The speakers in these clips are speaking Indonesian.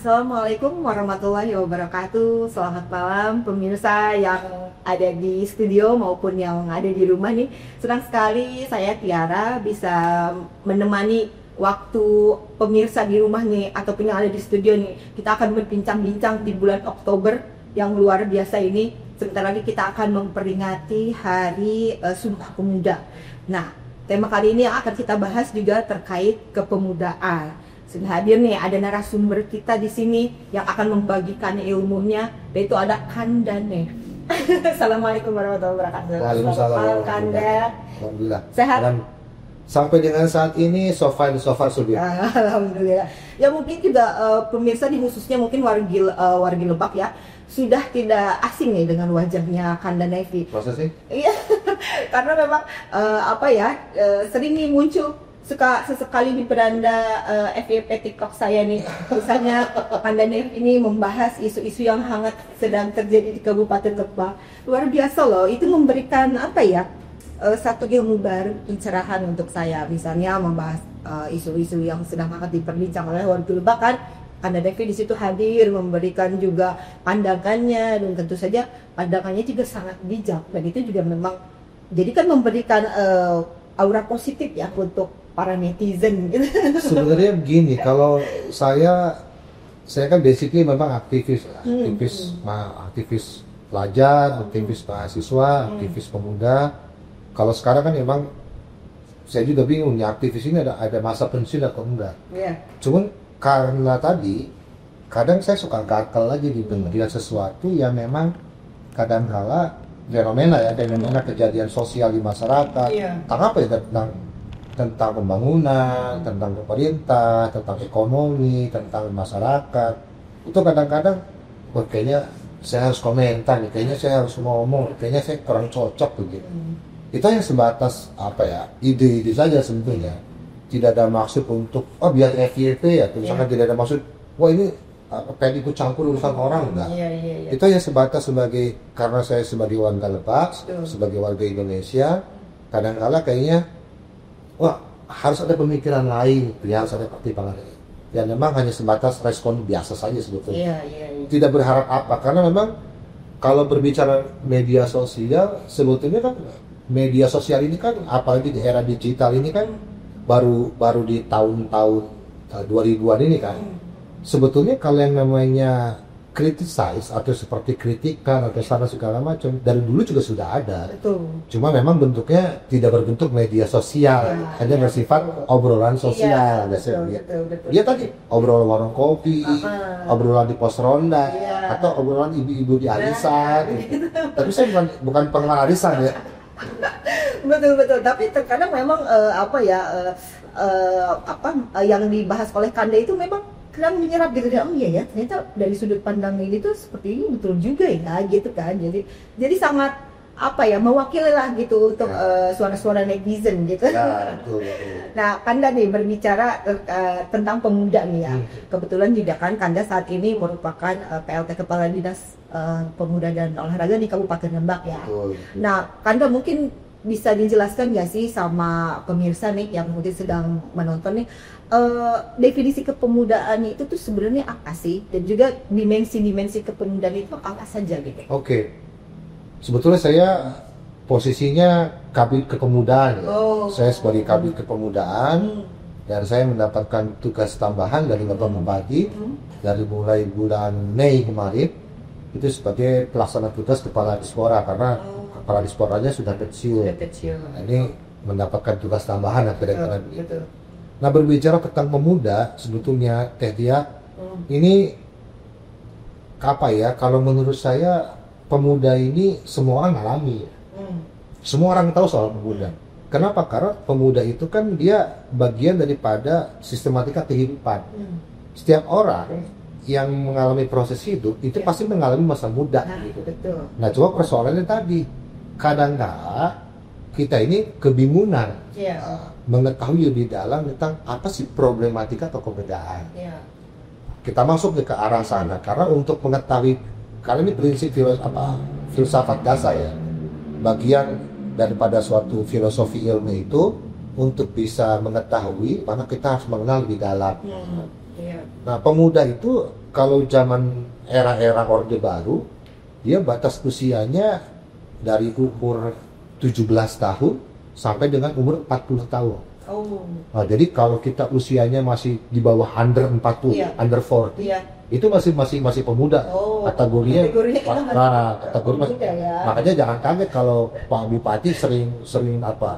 Assalamualaikum warahmatullahi wabarakatuh. Selamat malam pemirsa yang ada di studio maupun yang ada di rumah nih. Senang sekali saya Tiara bisa menemani waktu pemirsa di rumah nih ataupun yang ada di studio nih. Kita akan berbincang-bincang di bulan Oktober yang luar biasa ini. Sebentar lagi kita akan memperingati Hari Sumpah Pemuda. Nah, tema kali ini yang akan kita bahas juga terkait kepemudaan. Sudah hadir nih, ada narasumber kita di sini yang akan membagikan ilmunya, yaitu ada Kandane. Assalamualaikum warahmatullahi wabarakatuh. Waalaikumsalam. Kanda. Alhamdulillah. Sehat? Dan sampai dengan saat ini so far sudah. Alhamdulillah. Ya mungkin juga pemirsa di khususnya mungkin wargi Lebak ya sudah tidak asing nih dengan wajahnya Kandane. Prosesnya? Iya, karena memang sering nih muncul sesekali di beranda FYP TikTok saya nih, misalnya Kandane ini membahas isu-isu yang hangat sedang terjadi di Kabupaten Lebak. Luar biasa loh, itu memberikan satu ilmu baru, pencerahan untuk saya. Misalnya membahas isu-isu yang sedang hangat diperbincang oleh warga Lebak kan. Kandane di situ hadir memberikan juga pandangannya, dan tentu saja pandangannya juga sangat bijak, dan itu juga memang jadi kan memberikan aura positif ya untuk para netizen gitu. Sebenarnya begini, kalau saya kan basically memang aktivis pelajar, aktivis mahasiswa, aktivis pemuda. Kalau sekarang kan memang saya juga bingung ya, aktivis ini ada masa pensiun atau enggak. Yeah. Cuman karena tadi kadang saya suka gagal aja di pengertian sesuatu yang memang kadang-kala fenomena kejadian sosial di masyarakat. Yeah. Tentang apa ya, tentang pembangunan, tentang pemerintah, tentang ekonomi, tentang masyarakat. Itu kadang-kadang kayaknya saya harus komentar nih, kayaknya saya harus ngomong, kayaknya saya kurang cocok begitu. Itu yang sebatas ide-ide saja sebetulnya. Tidak ada maksud untuk biar FYP ya, misalkan tidak ada maksud ini pengen ikut campur urusan orang, enggak. Itu yang sebatas karena saya sebagai warga Lebak, sebagai warga Indonesia, kadang-kala kayaknya harus ada pemikiran lain, harus ada pertimbangan lain. Ya memang hanya sebatas respon biasa saja sebetulnya. Tidak berharap apa, karena memang kalau berbicara media sosial, sebetulnya kan media sosial ini kan apalagi di era digital ini kan baru di tahun-tahun 2000-an ini kan. Sebetulnya kalau yang namanya criticize atau seperti kritikan atau saran segala macam dari dulu juga sudah ada. Betul. Cuma memang bentuknya tidak berbentuk media sosial, hanya bersifat obrolan sosial. Betul. Dia tadi obrolan warung kopi, obrolan di pos ronda, atau obrolan ibu-ibu di arisan. Tapi saya bukan penggemar arisan ya. Betul. Tapi terkadang memang yang dibahas oleh Kanda itu memang kadang menyerap gitu, ya ternyata dari sudut pandang ini tuh seperti ini betul juga ya gitu kan. Jadi sangat mewakili lah gitu untuk suara-suara netizen gitu. Betul. Nah, Kanda nih berbicara tentang pemuda nih ya. Kebetulan juga kan Kanda saat ini merupakan PLT Kepala Dinas Pemuda dan Olahraga di Kabupaten Lebak ya. Betul. Nah, Kanda mungkin bisa dijelaskan nggak sih sama pemirsa nih yang mungkin sedang menonton nih, definisi kepemudaan itu tuh sebenarnya apa sih, dan juga dimensi kepemudaan itu apa saja gitu? Oke. Sebetulnya saya posisinya Kabid Kepemudaan ya. Saya sebagai Kabid Kepemudaan dan saya mendapatkan tugas tambahan dari Bapak Bupati dari mulai bulan Mei kemarin itu sebagai pelaksana tugas Kepala Dispora, karena Kepala Disporanya sudah kecil. Nah, ini mendapatkan tugas tambahan akhirnya. Nah, berbicara tentang pemuda sebetulnya Teh Tia, ini kalau menurut saya pemuda ini semua orang alami. Semua orang tahu soal pemuda. Kenapa? Karena pemuda itu kan dia bagian daripada sistematika kehidupan. Setiap orang yang mengalami proses hidup itu pasti mengalami masa muda gitu. Betul. Nah, cuma persoalannya tadi kadang-kadang kita ini kebingungan mengetahui lebih dalam tentang apa sih problematika atau kepemudaan. Kita masuk ke arah sana karena untuk mengetahui, karena ini prinsip filsafat dasar ya, bagian daripada suatu filosofi ilmu itu untuk bisa mengetahui, karena kita harus mengenal lebih dalam. Nah, pemuda itu kalau zaman era-era Orde Baru, dia batas usianya dari umur 17 tahun sampai dengan umur 40 tahun. Oh. Nah, jadi kalau kita usianya masih di bawah under 40, Iya. under 40, Iya. itu masih pemuda. Oh, Kategorinya kategori masih. muda ya. Makanya jangan kaget kalau Pak Bupati sering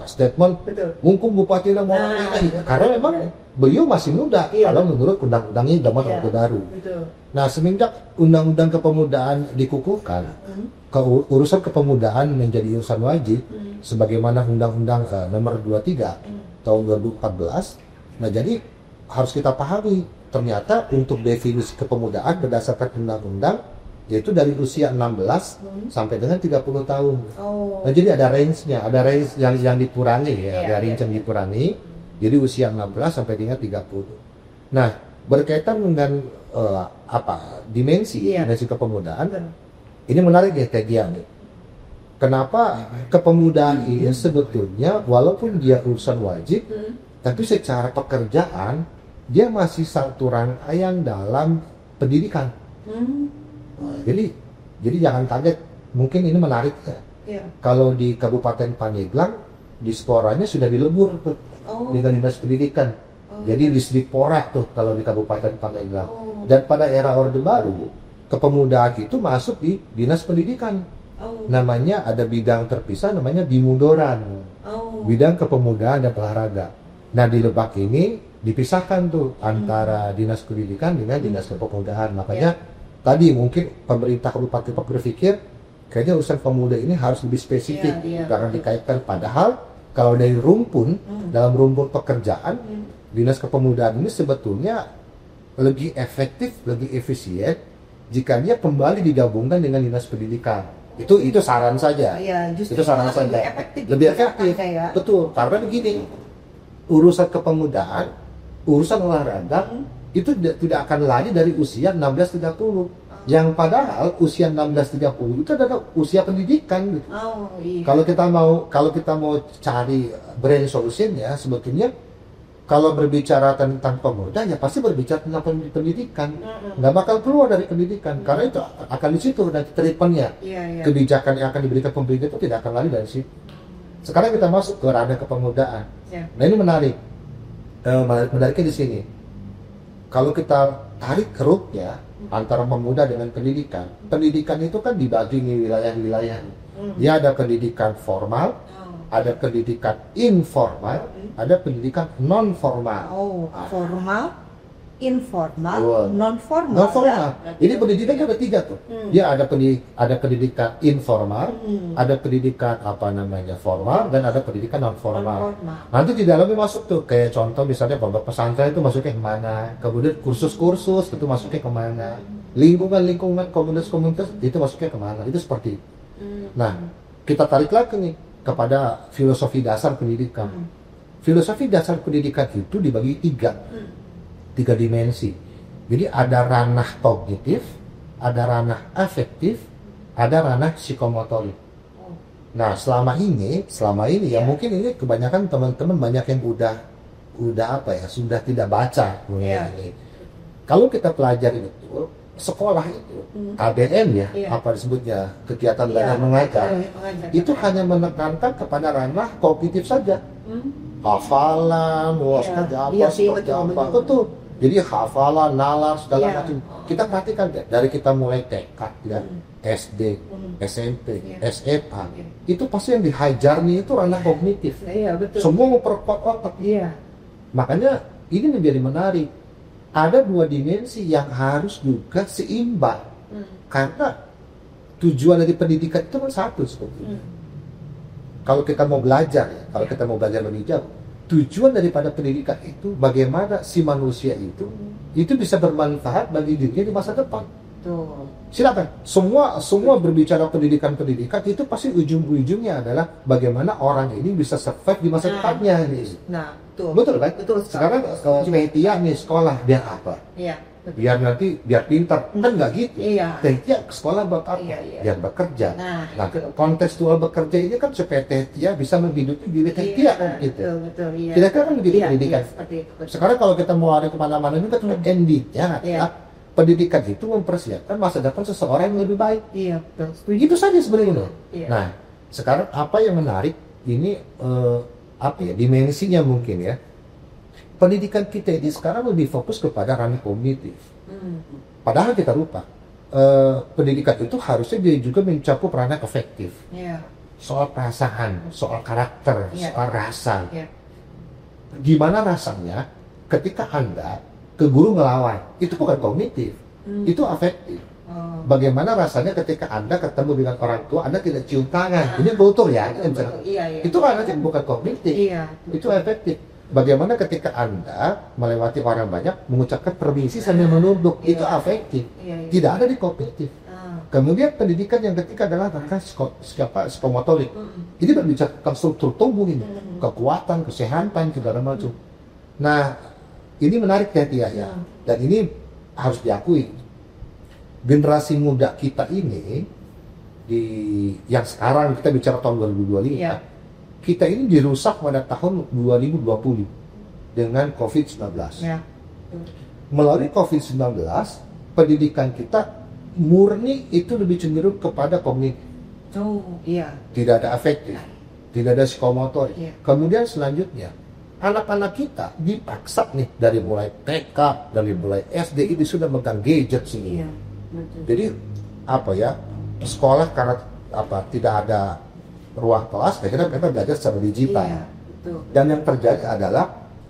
statement, Betul. "Mungkin Bupati udah mau Nah, ini." Karena memang beliau masih muda Iya. kalau menurut undang-undangnya zaman Iya. Orde Baru. Betul. Nah, semenjak undang-undang kepemudaan dikukuhkan, urusan kepemudaan menjadi urusan wajib sebagaimana Undang-Undang nomor 23 tahun 2014. Nah, jadi harus kita pahami ternyata untuk definisi kepemudaan berdasarkan undang-undang yaitu dari usia 16 sampai dengan 30 tahun. Oh. Nah, jadi ada range-nya, ada range yang dikurangi ya, Iya, ada range yang dikurangi. Jadi usia 16 sampai dengan 30. Nah, berkaitan dengan dimensi kepemudaan. Betul. Ini menarik ya Teh Dian. Kenapa kepemudaan ini sebetulnya walaupun dia urusan wajib, tapi secara pekerjaan dia masih satu rangkaian dalam pendidikan. Nah, jadi jangan kaget, mungkin ini menarik ya. Iya. Kalau di Kabupaten Pandeglang, disporanya sudah dilebur tuh dengan Dinas Pendidikan. Jadi Disdikpora tuh kalau di Kabupaten Pandeglang. Dan pada era Orde Baru, kepemudaan itu masuk di Dinas Pendidikan. Namanya ada bidang terpisah namanya Bimudoran. Bidang kepemudaan dan olahraga. Nah, di Lebak ini dipisahkan tuh antara Dinas Pendidikan dengan Dinas Kepemudaan. Makanya tadi mungkin pemerintah Kabupaten Lebak berpikir kayaknya urusan pemuda ini harus lebih spesifik, jangan dikaitkan. Padahal kalau dari rumpun, dalam rumpun pekerjaan, Dinas Kepemudaan ini sebetulnya lebih efektif, lebih efisien jika dia kembali digabungkan dengan Dinas Pendidikan. Itu saran saja. Iya, justru Itu saran lebih saja. efektif Lebih gitu, efektif. kayak. Betul. Karena begini, urusan kepemudaan, urusan olahraga itu tidak akan lari dari usia 16-30. Yang padahal usia 16-30 itu adalah usia pendidikan gitu. Iya. Kalau kita mau cari brain solution ya, sebetulnya kalau berbicara tentang pemuda ya pasti berbicara tentang pendidikan. Nggak bakal keluar dari pendidikan karena itu akan di situ nanti treatmentnya. Iya. Kebijakan yang akan diberikan pemerintah itu tidak akan lari dari situ. Sekarang kita masuk ke ranah kepemudaan. Iya. Nah, ini menarik. Menariknya di sini. Kalau kita tarik keruknya antara pemuda dengan pendidikan, pendidikan itu kan dibagi di wilayah-wilayah. Dia ada pendidikan formal, ada pendidikan informal, ada pendidikan non formal. Formal, informal, Betul. non formal. Non formal. Jadi pendidikannya ada 3 tuh. Dia ada pendidikan informal, ada pendidikan formal, dan ada pendidikan non formal. Nanti di dalamnya masuk tuh kayak contoh misalnya pondok pesantren itu masuknya kemana, kemudian kursus-kursus itu masuknya kemana, lingkungan komunitas itu masuknya kemana, itu seperti itu. Nah, kita tarik lagi nih kepada filosofi dasar pendidikan. Filosofi dasar pendidikan itu dibagi 3 dimensi. Jadi ada ranah kognitif, ada ranah afektif, ada ranah psikomotorik. Nah, selama ini ya mungkin ini kebanyakan teman-teman banyak yang sudah tidak baca mengenai. Kalau kita pelajari itu sekolah itu KBM ya, apa disebutnya kegiatan belajar mengajar, itu hanya menekankan kepada ranah kognitif saja. Hafalan, seperti apa, betul. Jadi hafalan, nalar, segala macam. Kita perhatikan deh, dari kita mulai TK, ya, SD, SMP, SMA, itu pasti yang dihajar nih itu ranah kognitif. Betul. Semua memperkuat otak. Makanya ini menjadi menarik. Ada 2 dimensi yang harus juga seimbang. Karena tujuan dari pendidikan itu kan satu sebetulnya. Kalau kita mau belajar, kalau kita mau belajar lebih jauh, tujuan daripada pendidikan itu bagaimana si manusia itu bisa bermanfaat bagi dirinya di masa depan. Silakan. Semua berbicara pendidikan itu pasti ujung-ujungnya adalah bagaimana orang ini bisa survive di masa depannya. Betul kan? Betul. Sekarang Tia nih sekolah biar apa? Biar pintar. Kan nggak gitu. Tia sekolah buat apa? Biar bekerja. Nah, kontekstual bekerja ini kan supaya Tia bisa menghidupi diri Tia kan gitu. Betul. Kira-kira kan begitu pendidikan. Sekarang kalau kita mau ada kemana-mana ini kan endingnya adalah pendidikan itu mempersiapkan masa depan seseorang yang lebih baik. Iya, betul. Setuju. Itu saja sebenarnya. Iya. Nah, sekarang apa yang menarik ini apa ya, dimensinya mungkin ya. Pendidikan kita ini sekarang lebih fokus kepada ranah kognitif. Padahal kita lupa, pendidikan itu harusnya dia juga mencakup ranah afektif. Iya. Soal perasaan, soal karakter, Iya. soal rasa. Iya. Gimana rasanya ketika Anda ke guru ngelawan? Itu bukan kognitif, itu afektif. Oh. Bagaimana rasanya ketika Anda ketemu dengan orang tua, Anda tidak cium tangan? Ini kultur ya. Betul. Iya, iya. Itu kan bukan kognitif, Iya. itu efektif. Bagaimana ketika Anda melewati orang banyak mengucapkan permisi sambil menunduk, Iya. itu afektif, Iya, iya. tidak ada di kognitif. Kemudian pendidikan yang ketiga adalah tentang psikomotorik. Ini berbicara tentang struktur tubuh ini, kekuatan, kesehatan, segala macam. Nah, ini menarik ya Tia ya, dan ini harus diakui. Generasi muda kita ini yang sekarang kita bicara tahun 2025, Iya. kita ini dirusak pada tahun 2020 dengan COVID-19. Ya. Melalui COVID-19, pendidikan kita murni itu lebih cenderung kepada kognitif. Oh, iya. Tidak ada afektif, tidak ada psikomotor. Iya. Kemudian selanjutnya, anak-anak kita dipaksa nih dari mulai TK, dari mulai SD ini sudah megang gadget sini. Iya. Betul. Jadi apa ya, sekolah karena apa tidak ada ruang kelas, akhirnya mereka belajar secara digital. Iya, betul. Dan yang terjadi adalah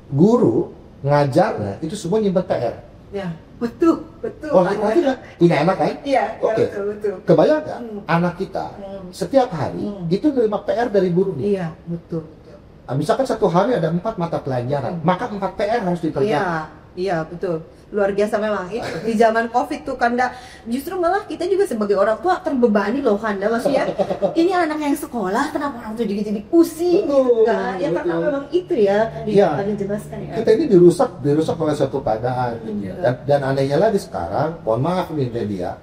guru ngajarnya itu semua nyimpen PR. Ya, betul, betul. Oh, nanti punya anak kan? Iya, Oke. betul, betul. Kebayang nggak anak kita setiap hari itu menerima PR dari guru nih. Iya, betul. Nah, misalkan satu hari ada 4 mata pelajaran, maka 4 PR harus dikerjakan. Iya, iya, betul. Luar biasa memang. Di zaman COVID tuh Kanda, justru malah kita juga sebagai orang tua terbebani loh Kanda. Maksudnya, ini anak yang sekolah, kenapa orang tua jadi pusing gitu kan? Ya karena memang itu ya, Iya. tadi jelaskan ya. Kita ini dirusak oleh satu keadaan. Dan anehnya lagi sekarang, mohon maaf nih dia.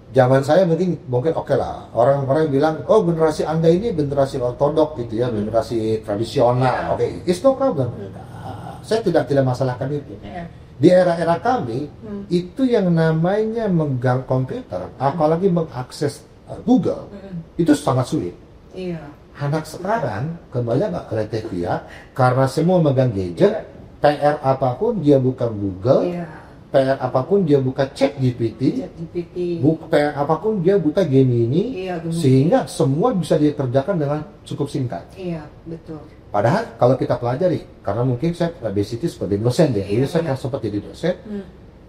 Zaman saya mungkin oke lah. Orang-orang bilang, oh generasi Anda ini generasi ortodok gitu ya, generasi tradisional. Oke, it's no problem. Nah, saya tidak masalahkan itu. Iya. Di era-era kami, itu yang namanya megang komputer, apalagi mengakses Google, itu sangat sulit. Iya. Anak sekarang, kembali nggak kreatif ya, karena semua megang gadget, PR apapun dia buka Google, Iya. PR apapun dia buka ChatGPT, ChatGPT. PR apapun dia buka Gemini, Iya, Gemini. sehingga semua bisa dikerjakan dengan cukup singkat. Iya, betul. Padahal kalau kita pelajari, karena mungkin saya basically sebagai dosen deh, Iya, jadi saya benar. kan sempat jadi dosen.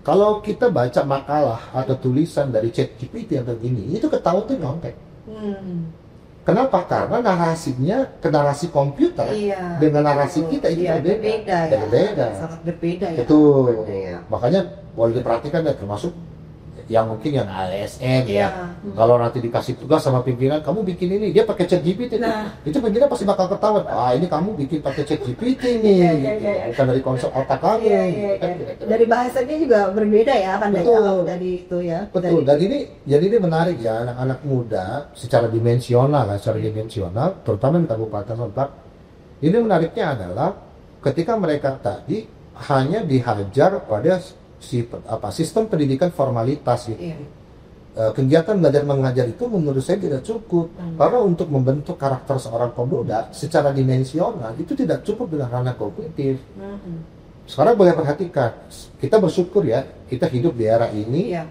Kalau kita baca makalah atau tulisan dari ChatGPT atau gini, itu ketahuan tuh nyontek. Kenapa? Karena narasinya ke narasi komputer Iya. dengan narasi kita itu Iya, berbeda. berbeda ya. Berbeda. Sangat berbeda ya. Betul. Iya. Makanya boleh diperhatikan ya, termasuk yang mungkin yang ASN Iya. ya. Kalau nanti dikasih tugas sama pimpinan, kamu bikin ini, dia pakai ChatGPT. Nah. Itu pimpinan pasti bakal ketahuan. Ah, ini kamu bikin pakai ChatGPT nih. Iya, gitu. iya, iya. Bukan dari konsep otak kamu. Iya, iya, Kan iya. gitu. Dari bahasanya juga berbeda ya kan Betul. dari itu ya. Betul. Dan ini jadi ini menarik ya, anak-anak muda secara dimensional, terutama di Kabupaten Lebak. Ini menariknya adalah ketika mereka tadi hanya dihajar pada sistem pendidikan formalitas gitu. Iya. Kegiatan belajar mengajar itu menurut saya tidak cukup, karena untuk membentuk karakter seorang pemuda secara dimensional itu tidak cukup dengan ranah kognitif. Sekarang boleh perhatikan, kita bersyukur ya, kita hidup di era ini Iya.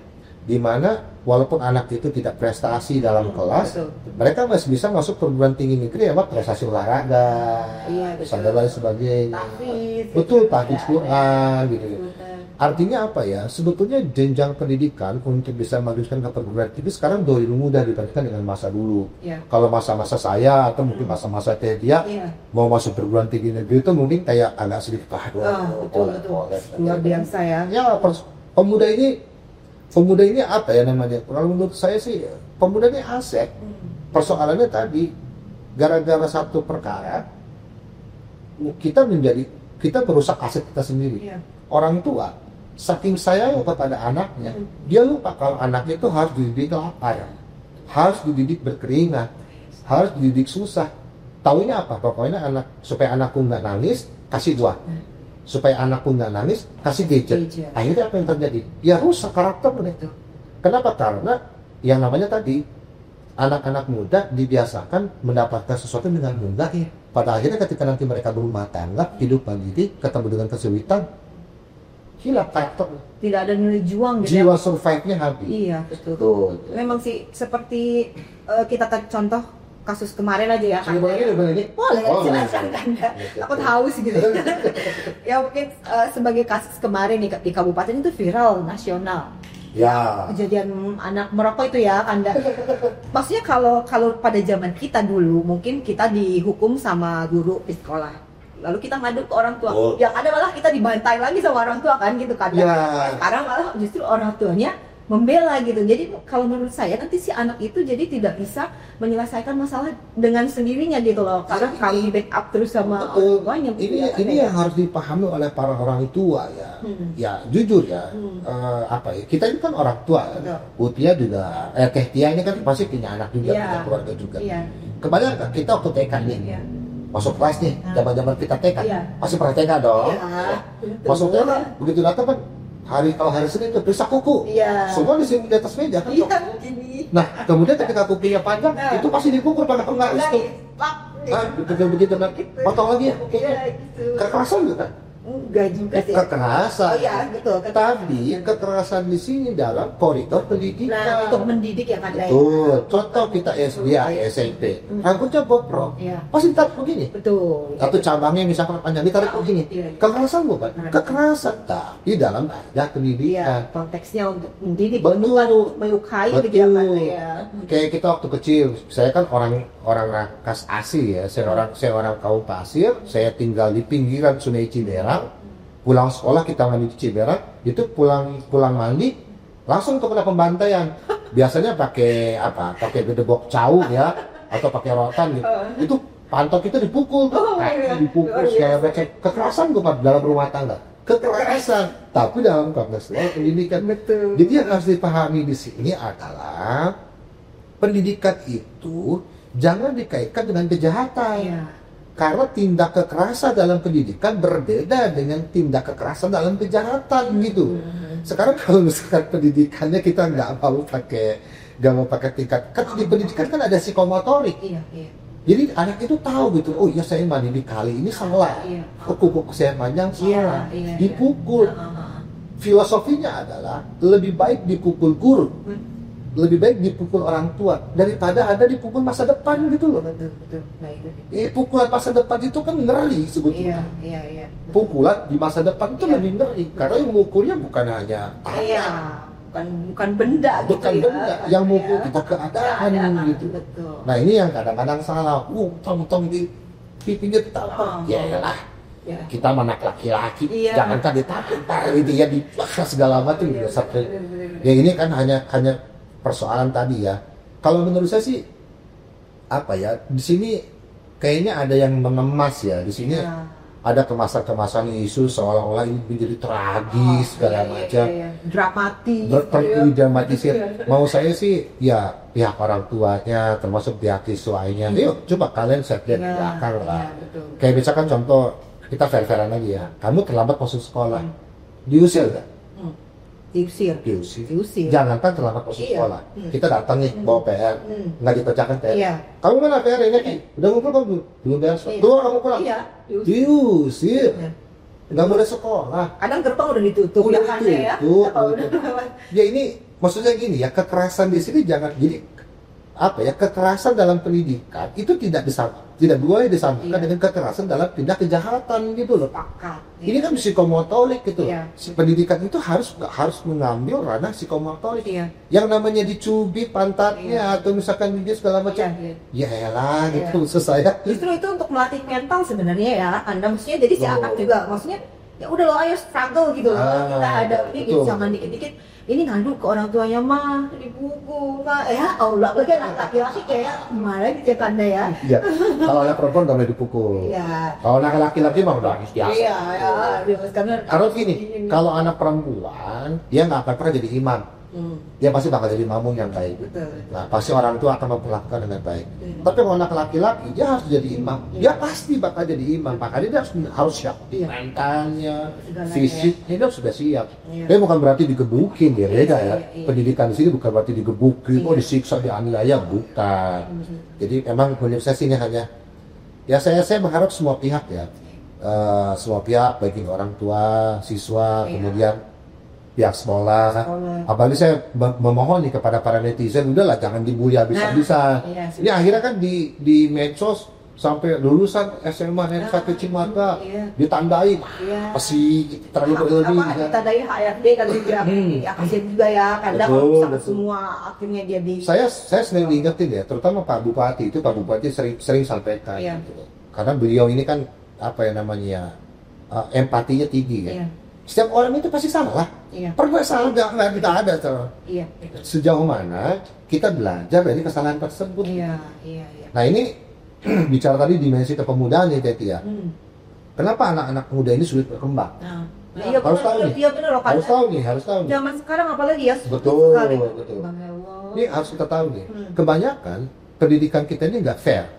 di mana walaupun anak itu tidak prestasi dalam kelas, betul. mereka masih bisa masuk perguruan tinggi negeri ya, prestasi olahraga, Iya, betul. dan lain sebagainya. Tahfiz, Betul, gitu. tahfiz Ya, Quran gitu. Betul. Artinya apa ya? Sebetulnya jenjang pendidikan untuk bisa melanjutkan ke perguruan tinggi sekarang jauh lebih mudah dibandingkan dengan masa dulu. Iya. Kalau masa-masa saya atau mungkin masa-masa dia Iya. mau masuk perguruan tinggi negeri itu mungkin kayak agak sedikit Betul, betul. Luar biasa ya. Ya, pemuda ini apa ya namanya? Kalau menurut saya sih pemuda ini aset. Persoalannya tadi gara-gara satu perkara kita merusak aset kita sendiri. Iya. Orang tua saking sayang kepada anaknya, dia lupa kalau anaknya itu harus dididik lapar, harus dididik berkeringat, harus dididik susah. Taunya apa? Pokoknya supaya anakku nggak nangis, kasih buah. supaya anak pun nggak nangis, kasih gadget. Gadget. Akhirnya apa yang terjadi? Ya rusak karakter mereka. Kenapa? Karena yang namanya tadi anak-anak muda dibiasakan mendapatkan sesuatu dengan mudah. Pada akhirnya ketika nanti mereka berumah tangga, hidup mandiri, ketemu dengan kesulitan, hilang karakter. Tidak ada nilai juang gitu. Jiwa survive-nya habis. Iya, betul. Tuh. Memang sih seperti kita contoh kasus kemarin aja ya kan. Boleh. Boleh, silakan Kanda. Takut haus gitu. Ya mungkin sebagai kasus kemarin di kabupaten itu viral nasional. Ya. Kejadian anak merokok itu ya Kanda. Maksudnya kalau pada zaman kita dulu mungkin kita dihukum sama guru di sekolah. Lalu kita ngadu ke orang tua. Oh. Yang ada malah kita dibantai lagi sama orang tua kan gitu Kanda. Ya. Sekarang malah justru orang tuanya membela gitu. Jadi kalau menurut saya nanti si anak itu jadi tidak bisa menyelesaikan masalah dengan sendirinya gitu loh. Karena kalau di backup terus sama orang tuanya. Ini yang harus dipahami oleh para orang tua ya. Ya jujur ya. Kita ini kan orang tua. Utia juga, Tia ini kan pasti punya anak juga, punya keluarga juga. Iya. Kebanyakan kita waktu TK nih. Iya. Masuk kelas nih, zaman-zaman kita TK. Iya. Pasti pernah TK dong. Iya. Masuk TK, begitu datang kan kalau hari Senin itu periksa kuku. Iya. Semua di sini di atas meja kan. Iya, gini. Nah, kemudian ketika kukunya panjang, itu pasti dipukul pada penggaris tuh. Begitu potong lagi ya. Iya, gitu. Kekerasan juga kan? Enggak juga sih. Kekerasan. Oh iya, betul. Tapi kekerasan di sini dalam koridor pendidikan. Nah, untuk mendidik ya kan. Betul. Contoh kita SD, SMP. Rambutnya bobrok. Iya. Pasti ditarik begini. Betul. Atau cabangnya misalkan panjang ditarik begini. Iya. Kekerasan bukan? Kekerasan. Tapi dalam ada pendidikan. Iya, konteksnya untuk mendidik, Betul. bukan untuk melukai gitu ya kan. Ya. Kayak kita waktu kecil, saya kan orang Rangkas asli ya. Saya orang kaum pasir. Saya tinggal di pinggiran Sungai Ciberang. Pulang sekolah kita mandi di Ciberang. Itu pulang mandi langsung tuh kena pembantaian. Biasanya pakai apa? Pakai gedebok cau ya, atau pakai rotan gitu. Itu pantat kita dipukul, dipukul segala macam. Kekerasan bukan dalam rumah tangga. Kekerasan, tapi dalam konteks pendidikan. Betul. Jadi yang harus dipahami di sini adalah pendidikan itu jangan dikaitkan dengan kejahatan. Iya. Karena tindak kekerasan dalam pendidikan berbeda dengan tindak kekerasan dalam kejahatan gitu. Sekarang kalau misalkan pendidikannya kita nggak mau pakai tingkat, kan di pendidikan kan ada psikomotorik. Iya. Jadi anak itu tahu gitu, oh iya saya mandi di kali ini salah, Iya. kuku saya panjang salah, Iya. dipukul. Filosofinya adalah lebih baik dipukul guru, lebih baik dipukul orang tua daripada ada dipukul masa depan gitu loh. Betul. Baik. Pukulan masa depan itu kan ngeri sebetulnya. Iya. Pukulan di masa depan itu lebih ngeri karena yang mukulnya bukan hanya Iya. Bukan benda gitu bukan ya. benda, yang mukul kita keadaan gitu. Betul. Nah ini yang kadang-kadang salah. Tong di pipinya ketawa. Ya lah. Ya. Kita anak laki-laki, Iya. jangankan ditampar gitu ya, dipaksa segala macam gitu. Ya ini kan hanya persoalan tadi ya. Kalau menurut saya sih apa ya, di sini kayaknya ada yang mengemas ya. Di sini ada kemasan-kemasan isu seolah-olah ini menjadi tragis segala macam. Dramatisir. Mau saya sih ya pihak orang tuanya termasuk pihak siswanya. Yuk coba kalian set di belakang lah. Kayak misalkan contoh kita fair-fairan lagi ya. Kamu terlambat masuk sekolah. Diusir gak? Diusir. Jangankan terlambat masuk sekolah. Kita datang nih bawa PR, nggak dikerjakan PR. Iya. Kamu mana PR ini? Udah ngumpul kamu? Belum beres. Keluar kamu pulang. Iya. Diusir. Nggak boleh sekolah. Kadang gerbang udah ditutup. Udah ya, ditutup. Ya. Ya ini maksudnya gini ya, kekerasan di sini jangan jadi apa ya, kekerasan dalam pendidikan itu tidak boleh disamakan dengan kekerasan dalam tindak kejahatan gitu loh. Ini kan psikomotorik gitu. Si pendidikan itu harus mengambil ranah psikomotorik. Yang namanya dicubit pantatnya atau misalkan dia segala macam. Ya elah gitu maksud saya. Justru itu untuk melatih mental sebenarnya ya. Anda mestinya jadi si anak juga maksudnya ya udah lo ayo struggle gitu loh. Kita ada ini jangan dikit-dikit ini ngadu ke orang tuanya mah dipukul mah ya Allah lagi anak laki-laki kayak gimana gitu ya Kanda ya. Iya. Kalau anak perempuan nggak boleh dipukul. Iya. Kalau anak laki-laki mah udah biasa. Iya. Karena gini, kalau anak perempuan dia nggak akan pernah jadi imam. dia pasti bakal jadi mamung yang baik. Betul. Nah, pasti orang tua akan memperlakukan dengan baik. Tapi kalau anak laki-laki, dia harus jadi imam. Dia pasti bakal jadi imam. Makanya dia harus siap. Mentalnya, fisiknya dia sudah siap. Tapi bukan berarti digebukin, ya beda ya. Pendidikan di sini bukan berarti digebukin, disiksa, dianiaya, bukan. Jadi memang menurut saya sini hanya, ya saya berharap semua pihak ya, semua pihak, baik orang tua, siswa, kemudian pihak sekolah. Apalagi saya memohon nih kepada para netizen, udahlah jangan dibully habis-habisan. Ini akhirnya kan di medsos sampai lulusan SMA Negeri 1 Cimaka ditandai masih terlalu berlebihan. Ditandai HRD kan juga. Ya kasihan juga ya, kadang semua akhirnya jadi. Saya sering diingetin ya, terutama Pak Bupati sering sampaikan. Gitu. Karena beliau ini kan apa ya namanya, empatinya tinggi ya. Setiap orang itu pasti salah. Pernah salah nggak ada tuh. Sejauh mana kita belajar dari kesalahan tersebut. Nah ini bicara tadi dimensi kepemudaan ya Teti ya. Kenapa anak-anak muda ini sulit berkembang? Harus tahu nih. Harus tahu nih. Zaman sekarang apalagi ya. Betul. Ini harus kita tahu nih. Kebanyakan pendidikan kita ini nggak fair.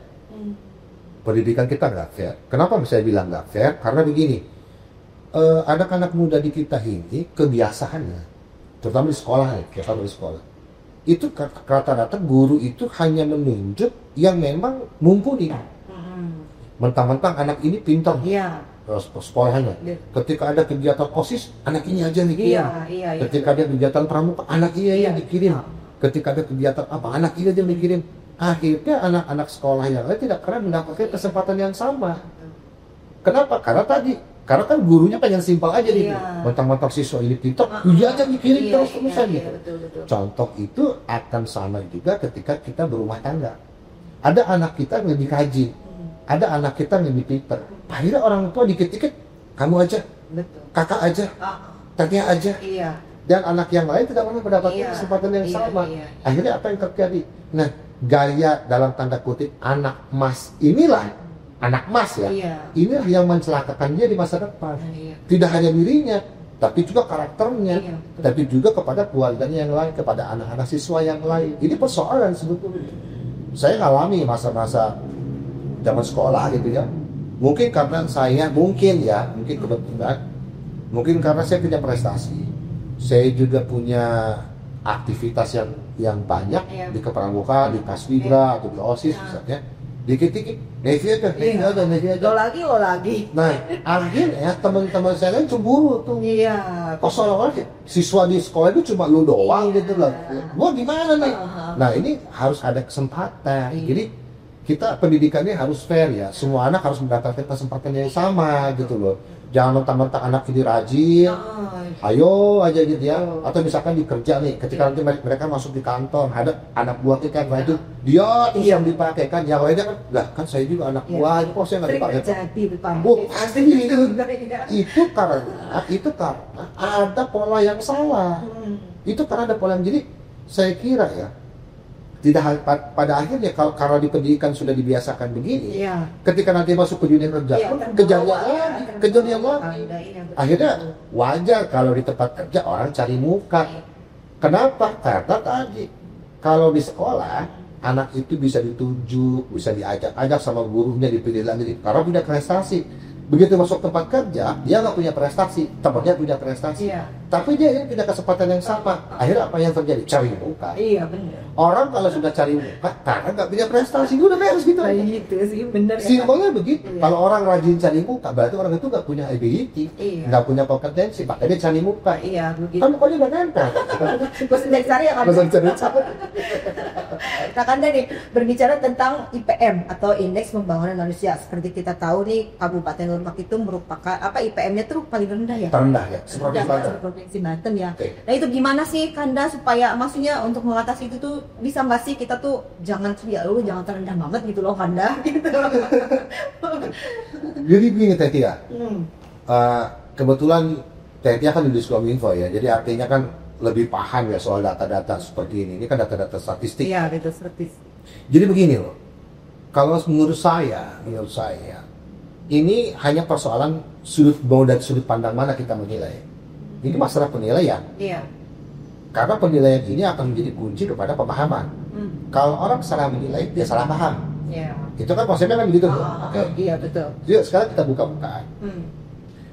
Pendidikan kita nggak fair. Kenapa saya bilang nggak fair? Karena begini. Anak-anak muda di kita ini kebiasaannya, terutama di sekolah ya, di sekolah itu rata-rata guru itu hanya menunjuk yang memang mumpuni. Mentang-mentang anak ini pintar sekolahnya. Ketika ada kegiatan OSIS, anak ini aja dikirim. Ketika ada kegiatan pramuka, anak ini yang dikirim. Ketika ada kegiatan apa, anak ini aja dikirim. Akhirnya anak-anak sekolah yang lain tidak pernah mendapatkan kesempatan yang sama. Kenapa? Karena kan gurunya pengen simpel aja gitu. Mentang-mentang siswa ini pintar, dia aja mikirin terus-terusan gitu. Contoh itu akan sama juga ketika kita berumah tangga. Ada anak kita yang lebih kaji, ada anak kita yang lebih pintar. Akhirnya orang tua dikit-dikit, kamu aja, kakak aja, kakek aja. Dan anak yang lain tidak pernah mendapatkan kesempatan yang sama. Akhirnya apa yang terjadi? Nah, gaya dalam tanda kutip anak mas inilah, anak mas ya, ini yang mencelakakan dia di masa depan. Tidak hanya dirinya, tapi juga karakternya, tapi juga kepada keluarganya yang lain, kepada anak-anak siswa yang lain. Ini persoalan sebetulnya. Saya ngalami masa-masa zaman sekolah gitu ya. Mungkin karena saya, mungkin kebetulan, mungkin karena saya punya prestasi. Saya juga punya aktivitas yang banyak di kepramukaan, di Kasbidra, atau di OSIS misalnya. Dikit-dikit, Nevi aja. Lo lagi. Nah, akhirnya teman-teman saya kan cemburu tuh. Kok seolah-olah siswa di sekolah itu cuma lu doang gitu loh. Gua gimana nih? Nah, ini harus ada kesempatan. Jadi kita pendidikannya harus fair ya. Semua anak harus mendapatkan kesempatan yang sama gitu loh. Jangan mentang-mentang anak ini rajin, ayo aja gitu ya. Atau misalkan di kerja nih, ketika nanti mereka masuk di kantor, ada anak buah kita yang itu dia yang dipakai kan, yang lainnya kan, lah kan saya juga anak buah, kok saya nggak dipakai? Pasti itu karena ada pola yang salah. Itu karena ada pola yang, jadi saya kira ya, tidak pada akhirnya karena di pendidikan sudah dibiasakan begini, ketika nanti masuk ke dunia kerja pun kejadian lagi. Akhirnya wajar kalau di tempat kerja orang cari muka. Kenapa? Karena tadi kalau di sekolah anak itu bisa ditunjuk, bisa diajak sama gurunya, dipilih lagi karena punya prestasi. Begitu masuk tempat kerja, dia nggak punya prestasi, temannya punya prestasi, tapi dia ini punya kesempatan yang sama. Akhirnya apa yang terjadi? Cari muka. Benar. Orang kalau sudah cari muka karena nggak punya prestasi, udah beres gitu. Gitu sih, benar. Simpelnya begitu. Kalau orang rajin cari muka, berarti orang itu nggak punya ability, nggak punya kompetensi, makanya dia cari muka. Begitu. Kan mukanya udah nempel. Bosan cari ya kan. Nah kan nih berbicara tentang IPM atau Indeks Pembangunan Manusia. Seperti kita tahu nih, Kabupaten Lebak itu merupakan IPM-nya tuh paling rendah ya? Terendah ya, seperti Provinsi Banten ya. Nah itu gimana sih Kanda supaya maksudnya untuk mengatasi itu tuh bisa nggak sih kita tuh jangan terendah banget gitu loh Kanda gitu. Jadi begini Teti ya, kebetulan Teti kan di Diskominfo ya, jadi artinya kan lebih paham ya soal data-data seperti ini. Ini kan data-data statistik. Iya, data statistik. Jadi begini loh, kalau menurut saya ini hanya persoalan dari sudut pandang mana kita menilai. Ini masalah penilaian. Karena penilaian ini akan menjadi kunci kepada pemahaman. Kalau orang salah menilai, dia salah paham. Ya. Itu kan konsepnya kan begitu tuh. Oke. Iya betul. Jadi sekarang kita buka-bukaan.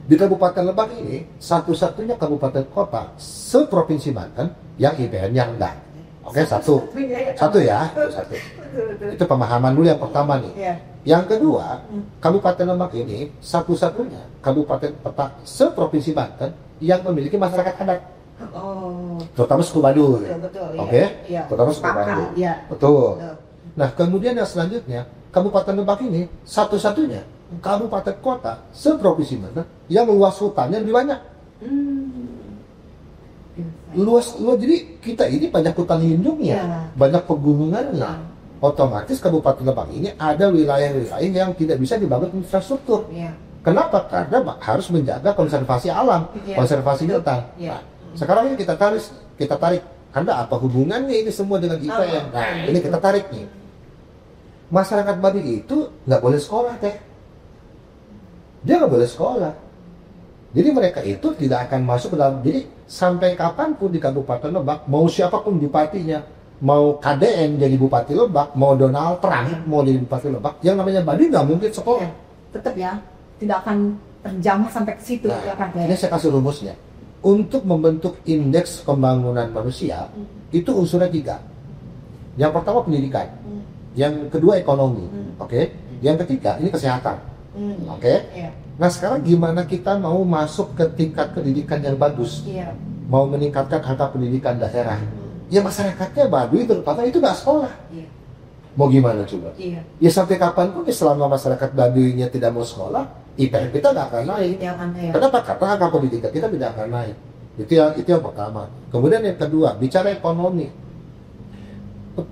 Di Kabupaten Lebak ini satu-satunya kabupaten kota seprovinsi Banten yang IPM-nya rendah. Oke, satu ya. Itu pemahaman dulu yang pertama nih. Iya. Yang kedua, Kabupaten Lebak ini satu-satunya kabupaten kota seprovinsi Banten yang memiliki masyarakat adat. Oh. Terutama suku Baduy. Betul. Oke? Iya. Terutama suku Sepakat, Baduy. iya. Betul. Betul. Nah, kemudian yang selanjutnya, Kabupaten Lebak ini satu-satunya kabupaten kota seprovinsi Banten yang luas hutannya lebih banyak. Luas, jadi kita ini banyak hutan lindungnya, Iya. banyak pegunungannya. Otomatis Kabupaten Lebak ini ada wilayah-wilayah yang tidak bisa dibangun infrastruktur. Iya. Kenapa? Karena harus menjaga konservasi alam, Iya. konservasi hutan. Iya. Nah, sekarang ini kita tarik. Karena apa hubungannya ini semua dengan IPM? Nah, ini kita tarik nih. Masyarakat Baduy itu nggak boleh sekolah, teh. Dia nggak boleh sekolah. Jadi mereka itu tidak akan masuk ke dalam. Jadi sampai kapanpun di Kabupaten Lebak, mau siapapun bupatinya, mau KDN jadi Bupati Lebak, mau Donald Trump mau jadi Bupati Lebak, yang namanya Baduy nggak mungkin sekolah. Iya. Tetap ya, tidak akan terjamah sampai ke situ. Nah, ya kan, ini saya kasih rumusnya. Untuk membentuk indeks pembangunan manusia, itu unsurnya 3. Yang pertama pendidikan, yang kedua ekonomi, oke? Yang ketiga ini kesehatan, oke? Iya. Nah sekarang gimana kita mau masuk ke tingkat pendidikan yang bagus, Iya. mau meningkatkan angka pendidikan daerah? Ya masyarakatnya Baduy terutama itu nggak sekolah. Iya. Mau gimana coba? Iya. Ya sampai kapanpun selama masyarakat Baduynya tidak mau sekolah, IPM kita nggak akan naik. Ya kan ya. Kenapa? Karena angka pendidikan kita tidak akan naik. Itu yang pertama. Kemudian yang kedua, bicara ekonomi.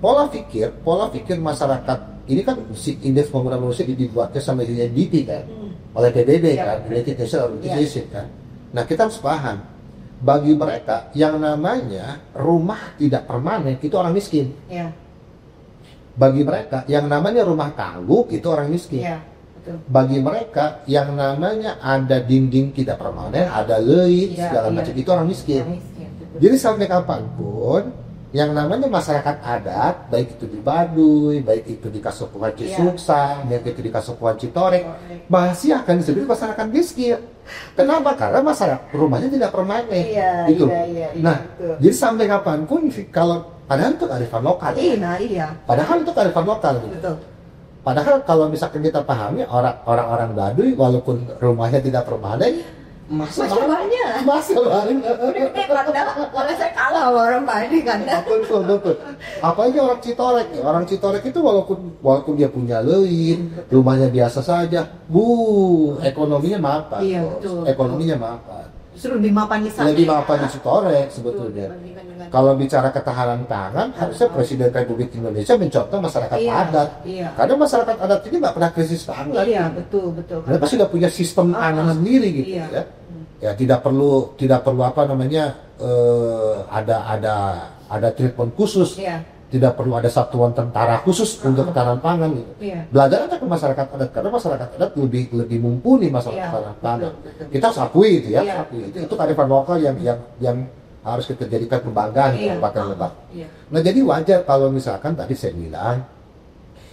Pola pikir masyarakat ini kan si indeks pembangunan manusia dibuatnya sama UNDP kan, oleh PBB Ya. kan, United Nations Organization kan. Nah kita harus paham, bagi mereka yang namanya rumah tidak permanen itu orang miskin. Iya. Bagi mereka yang namanya rumah tangguh itu orang miskin. Iya. Betul. Bagi mereka yang namanya ada dinding tidak permanen, ada leit, Iya, segala iya. macam itu orang miskin. Orang miskin, betul. Jadi sampai kapanpun yang namanya masyarakat adat, baik itu di Baduy, baik itu di Kasukuan Cisuksa, baik itu di Kasukuan Citorek, masih akan disebut masyarakat miskin. Kenapa? Karena masyarakat rumahnya tidak permanen. Iya, Gitu. iya, Nah, betul. jadi sampai kapanpun kalau padahal itu kearifan lokal. Iya. Padahal itu kearifan lokal. Betul. Padahal kalau misalkan kita pahami orang-orang Baduy walaupun rumahnya tidak permanen, masih banyak. Udah gede kan, kalau saya kalah sama orang Baduy kan. Betul. Apalagi orang Citorek. Orang Citorek itu walaupun dia punya leit, rumahnya biasa saja, ekonominya mapan. Iya, Bos. betul. Ekonominya mapan. Justru lebih mapan di sana. Lebih ya. mapan di Citorek sebetulnya. Dibandingkan dengan- Kalau bicara ketahanan pangan, harusnya Presiden Republik Indonesia mencontoh masyarakat Iya, adat. iya. Karena masyarakat adat ini nggak pernah krisis pangan. Iya, betul. Mereka sudah punya sistem pangan sendiri gitu Iya. ya. Ya tidak perlu apa namanya ada treatment khusus. Iya. Tidak perlu ada satuan tentara khusus untuk ketahanan pangan gitu. Iya. Belajar aja ke masyarakat adat karena masyarakat adat lebih mumpuni masalah Iya, ketahanan pangan. betul. Kita harus akui itu ya. Iya. Akui. Itu kearifan lokal yang harus kita jadikan kebanggaan di Iya. Kabupaten Lebak. Iya. Nah jadi wajar kalau misalkan tadi saya bilang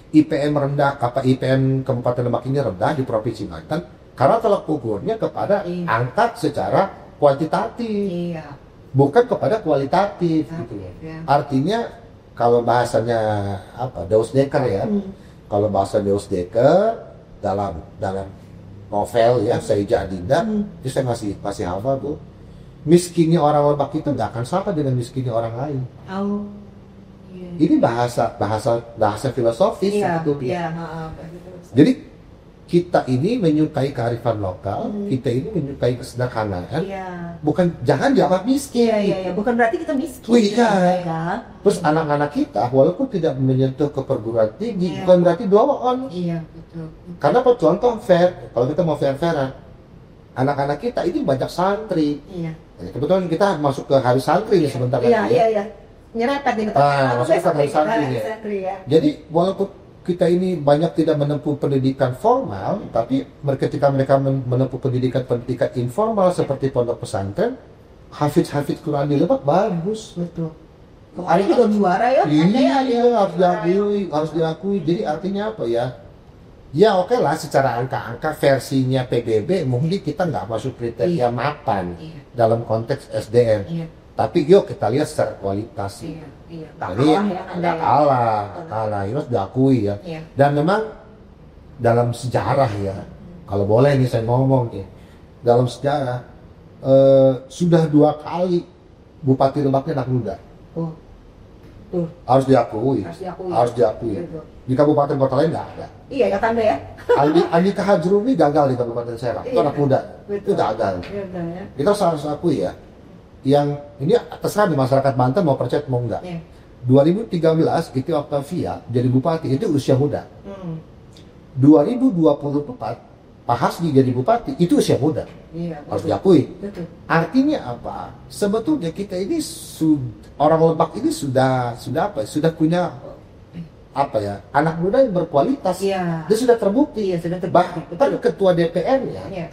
IPM rendah, IPM Kabupaten Lebak ini rendah di Provinsi Banten karena tolak ukurnya kepada Iya. angka secara kuantitatif, Iya. bukan kepada kualitatif gitu. Iya. Artinya kalau bahasanya Deus Dekker ya, kalau bahasa Deus Dekker dalam novel ya Seija Adinda, itu saya masih hafal Bu. Miskinnya orang Lebak itu nggak akan sama dengan miskinnya orang lain. Oh. Iya. Ini bahasa filosofis Iya. sebetulnya. Iya. Jadi kita ini menyukai kearifan lokal, kita ini menyukai kesederhanaan. Iya. Jangan dianggap miskin. Iya. Bukan berarti kita miskin. Oh, iya. Ya. Terus anak-anak kita walaupun tidak menyentuh ke perguruan tinggi, Iya. bukan berarti down. Iya, betul. Karena contoh kalau kita mau fair-fairan, anak-anak kita ini banyak santri. Iya. Ya, kebetulan kita masuk ke hari santri nih sebentar lagi. Iya. Nyerempet nih. Masuk ke hari santri ya. Ya. Jadi walaupun kita ini banyak tidak menempuh pendidikan formal, tapi ketika mereka menempuh pendidikan informal seperti pondok pesantren, hafid Quran di Lebak bagus. Betul. Kemarin juga juara ya. Iya, harus diakui. Jadi artinya apa ya? Ya oke lah, secara angka-angka versinya PBB mungkin kita nggak masuk kriteria mapan dalam konteks SDM. Tapi yuk kita lihat secara kualitas. Jadi nggak kalah, ini harus diakui ya. Dan memang dalam sejarah ya, kalau boleh nih saya ngomong ya, dalam sejarah sudah 2 kali Bupati Lebaknya anak muda. Harus diakui. Di kabupaten kota lain nggak ada. Iya ya Tanda ya. Andika Hajrumi gagal di Kabupaten Serang. Itu anak muda. Itu gagal. Kita harus akui ya. Yang ini terserah di masyarakat Banten mau percaya mau enggak. 2013 Iti Octavia jadi bupati itu usia muda. 2024 Pak Hasbi jadi bupati itu usia muda. Harus diakui. Artinya apa? Sebetulnya kita ini orang Lebak ini sudah punya apa ya, anak muda yang berkualitas. Dia sudah terbukti. Bahkan ketua DPR-nya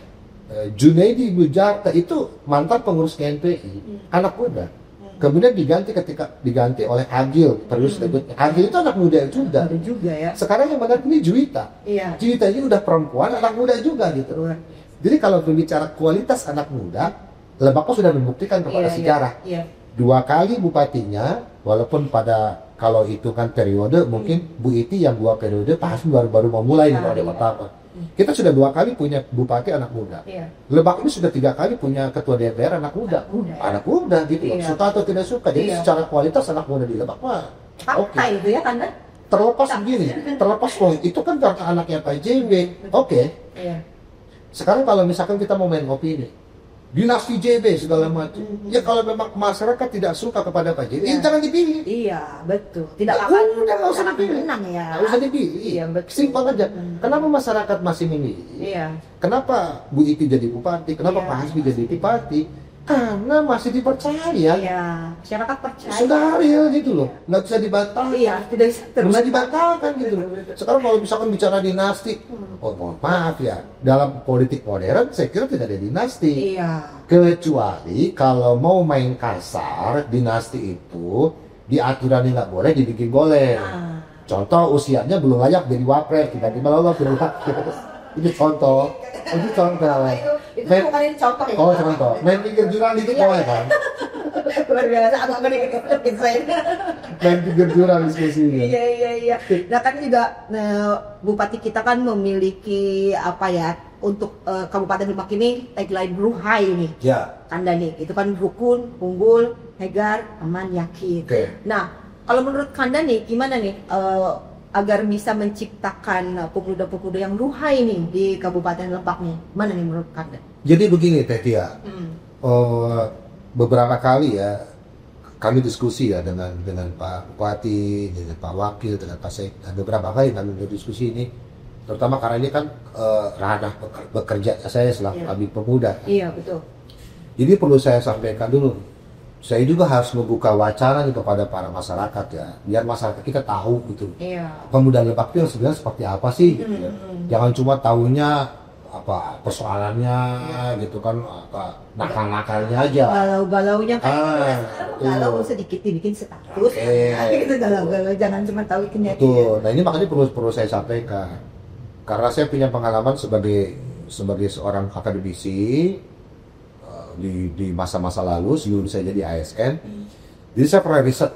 Junaidi Bujarta itu mantan pengurus KNPI, anak muda. Kemudian diganti oleh Agil, terus Agil itu anak muda juga ya. Sekarang yang mana ini Juwita. Juwita ini udah perempuan, anak muda juga gitu. Jadi kalau berbicara kualitas anak muda, Lebak sudah membuktikan kepada sejarah. 2 kali bupatinya, walaupun kalau itu kan periode, mungkin Bu Iti yang 2 periode, Pak Hasbi baru mau mulai di periode pertama. Kita sudah 2 kali punya bupati anak muda. Lebak ini sudah 3 kali punya ketua DPR anak muda. Anak muda gitu. Suka atau tidak suka. Jadi secara kualitas anak muda di Lebak mah oke. Itu ya Tanda. Terlepas itu kan karena anaknya Pak JB. Oke. Sekarang kalau misalkan kita mau main opini, dinasti JB segala macam. Ya kalau memang masyarakat tidak suka kepada Pak JB, jangan dipilih. Iya, betul. Tidak akan usah dipilih. Menang ya. Nggak usah dipilih. Iya, betul. Simpel aja. Kenapa masyarakat masih memilih? Kenapa Bu Iti jadi bupati? Kenapa Pak Hasbi jadi bupati? Karena masih dipercaya. Masyarakat percaya. Sudah real gitu loh. Nggak bisa dibatalkan. Tidak bisa dibatalkan gitu loh. Sekarang kalau misalkan bicara dinasti, mohon maaf ya, dalam politik modern saya kira tidak ada dinasti. Kecuali kalau mau main kasar, dinasti itu di aturannya nggak boleh, dibikin boleh. Contoh usianya belum layak jadi wapres, tiba-tiba lolos jadi wapres. Itu contoh. Itu bukan contoh ya? Contoh. Main pinggir jurang itu boleh kan? Luar biasa, aku nggak diketuk saya. Main pinggir jurang diskusinya. Iya. Nah kan juga bupati kita kan memiliki apa ya, untuk Kabupaten Lebak ini tagline Ruhai nih. Tanda nih, itu kan rukun, unggul, tegar, aman, yakin. Nah, kalau menurut Kanda nih, gimana nih agar bisa menciptakan pemuda-pemuda yang ruhai nih di Kabupaten Lebak nih? Mana nih menurut Kanda? Jadi begini Teh Tia, beberapa kali ya kami diskusi ya dengan Pak Bupati, dengan Pak Wakil, dengan Pak Sekda. Beberapa kali kami berdiskusi ini, terutama karena ini kan ranah bekerja saya selaku Kabid Pemuda. Iya betul. Jadi perlu saya sampaikan dulu, saya juga harus membuka wacana nih kepada para masyarakat ya, biar masyarakat kita tahu gitu. Pemuda Lebak itu sebenarnya seperti apa sih? Gitu ya. Jangan cuma tahunya apa persoalannya gitu kan, apa nakal-nakalnya aja. Galau-galaunya kan. Galau sedikit dibikin status. Gitu galau-galau, jangan cuma tahu kenyataan. Nah ini makanya perlu saya sampaikan. Karena saya punya pengalaman sebagai seorang akademisi di masa-masa lalu sebelum saya jadi ASN. Jadi saya pernah riset.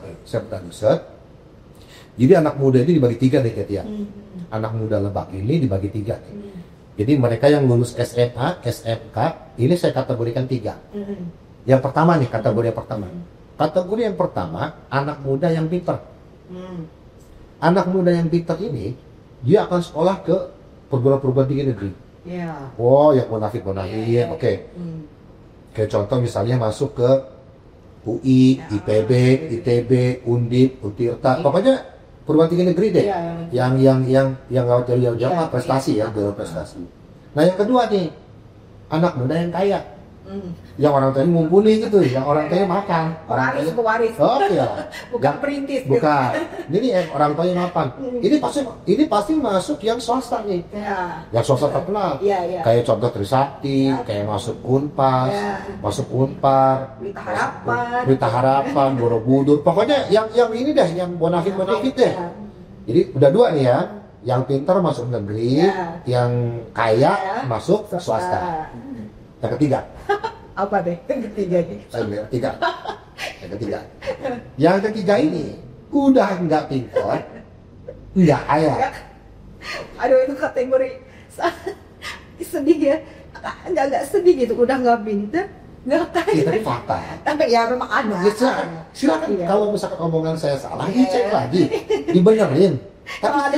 Jadi anak muda ini dibagi 3 nih Ketia. Anak muda Lebak ini dibagi 3 nih. Jadi mereka yang lulus SMA, SMK, ini saya kategorikan 3. Yang pertama nih, kategori yang pertama. Kategori yang pertama, anak muda yang pintar. Anak muda yang pintar ini, dia akan sekolah ke perguruan tinggi negeri. Yang munafik. Oke. Kayak contoh misalnya masuk ke UI, IPB, ITB, Undip, Untirta, pokoknya perguruan tinggi negeri deh. Yang jauh prestasi ya, prestasi. Nah yang kedua nih, anak muda yang kaya. Yang orang tuanya mumpuni gitu, yang orang tuanya makan. Pewaris. Oh iya. Bukan perintis. Bukan. Ini orang tuanya makan. Ini pasti masuk yang swasta nih. Ya. Yang swasta terkenal. Iya. Kayak contoh Trisakti, kayak masuk Unpas, masuk Unpar, Berita Harapan, Borobudur. Pokoknya yang ini deh, yang bonafit deh. Jadi udah dua nih ya. Yang pintar masuk negeri, yang kaya masuk swasta. Yang ketiga. Apa deh yang ketiga nih? Yang ketiga ini udah nggak pintar, nggak kaya. Aduh, itu kategori sedih ya. Nggak sedih gitu, udah nggak pintar, nggak kaya. Itu fakta. Tapi ya memang ada. Silakan kalau misalkan omongan saya salah, dicek lagi, dibenerin. Tapi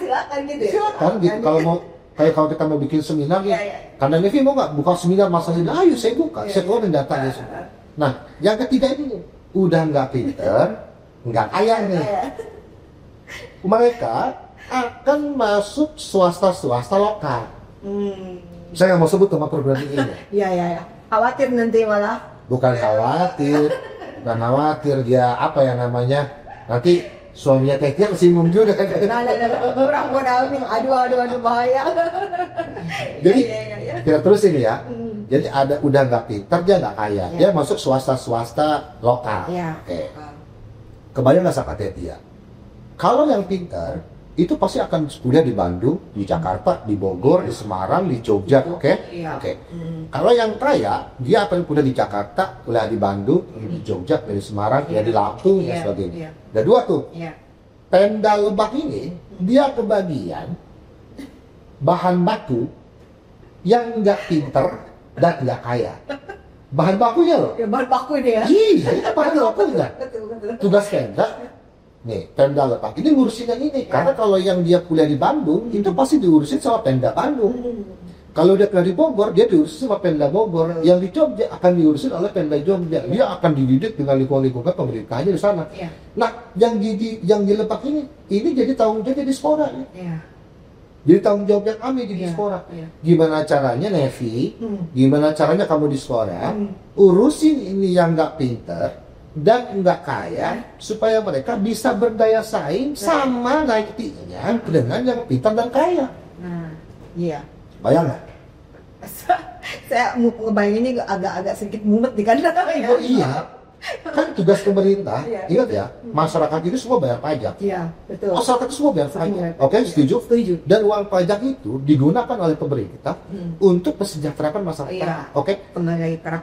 silakan gitu. Silakan gitu. Kalau mau kayak kalau kita mau bikin seminar nih, karena Nevi mau nggak buka seminar masalah ini, ayo saya buka, saya keluarin datanya semua. Nah, yang ketiga ini udah nggak pinter, nggak kaya nih. Mereka akan masuk swasta lokal. Saya nggak mau sebut nama perguruan tinggi ini. Iya. Khawatir nanti malah. Bukan khawatir dia apa yang namanya nanti suaminya Tetia kesinggung juga kan. Kurang modalin. Aduh bahaya. Jadi kita terus ini ya. Jadi udah nggak pintar, dia nggak kaya. Dia masuk swasta lokal. Oke. Kebayang nggak sama Tetia? Kalau yang pintar itu pasti akan kuliah di Bandung, di Jakarta, di Bogor, di Semarang, di Jogja, oke? Kalau yang kaya, dia akan kuliah di Jakarta, kuliah di Bandung, di Jogja, di Semarang, ya di Lampung, dan sebagainya. Ada dua tuh. Pemda Lebak ini, dia kebagian bahan baku yang nggak pinter dan nggak kaya. Bahan bakunya loh. Ya, bahan baku ini ya. Iya, bahan bakunya. Betul. Tugas Pemda. Nih, Pemda Lebak ini ngurusin yang ini. Karena kalau yang dia kuliah di Bandung, itu pasti diurusin sama Pemda Bandung. Kalau dia kuliah di Bogor, dia diurusin sama Pemda Bogor. Yang di Jogja akan diurusin oleh Pemda Jogja. Dia akan dididik dengan lingkungan pemerintahnya di sana. Nah, yang di Lebak ini jadi tanggung jawab di Dispora. Jadi tanggung jawab yang kami di Dispora. Gimana caranya, Nevi? Gimana caranya kamu di Dispora urusin ini yang nggak pinter dan nggak kaya supaya mereka bisa berdaya saing sama nantinya dengan yang pintar dan kaya. Iya. Bayang nggak? Saya ngebayangin ini agak sedikit mumet di kandang. Oh iya, kan tugas pemerintah. Ingat ya, masyarakat itu semua bayar pajak. Iya, betul. Masyarakat itu semua bayar pajak. Oke, setuju? Dan uang pajak itu digunakan oleh pemerintah untuk mesejahterakan masyarakat. Oke?